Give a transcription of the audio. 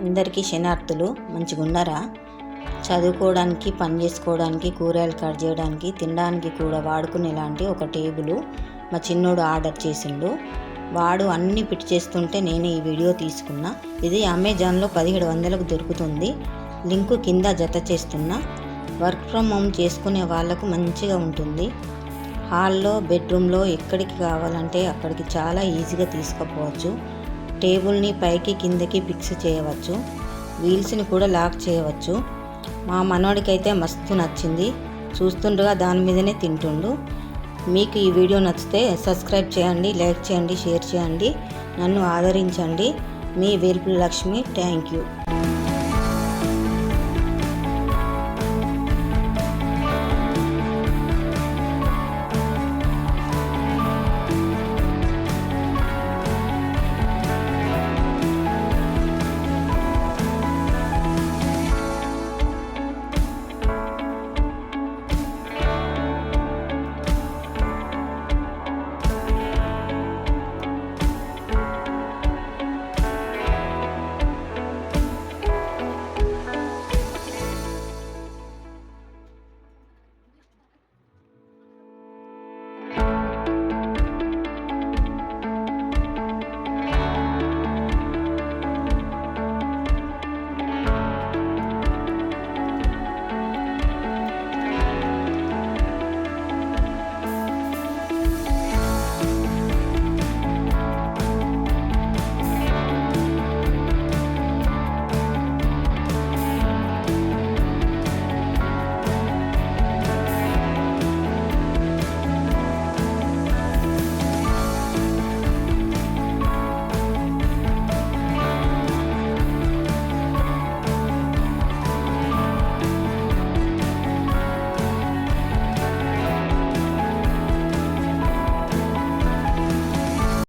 అందరికీ శనార్థులు. మంచిగున్నారా? చదువుకోవడానికి, పని చేసుకోవడానికి, కూరగాయలు కట్ చేయడానికి, తినడానికి కూడా వాడుకునేలాంటి ఒక టేబుల్ మా చిన్నోడు ఆర్డర్ చేసిండు. వాడు అన్నీ ఫిట్ చేస్తుంటే నేను ఈ వీడియో తీసుకున్నా. ఇది అమెజాన్లో 1700కు దొరుకుతుంది. లింకు కింద జత చేస్తున్నా. వర్క్ ఫ్రమ్ హోమ్ చేసుకునే వాళ్ళకు మంచిగా ఉంటుంది. హాల్లో, బెడ్రూమ్లో ఎక్కడికి కావాలంటే అక్కడికి చాలా ఈజీగా తీసుకుపోవచ్చు. టేబుల్ని పైకి కిందకి ఫిక్స్ చేయవచ్చు. వీల్స్ని కూడా లాక్ చేయవచ్చు. మా మనవాడికైతే మస్తు నచ్చింది. చూస్తుండగా దాని మీదనే తింటుండు. మీకు ఈ వీడియో నచ్చితే సబ్స్క్రైబ్ చేయండి, లైక్ చేయండి, షేర్ చేయండి. నన్ను ఆదరించండి. మీ వేల్పుల లక్ష్మి. Thank you.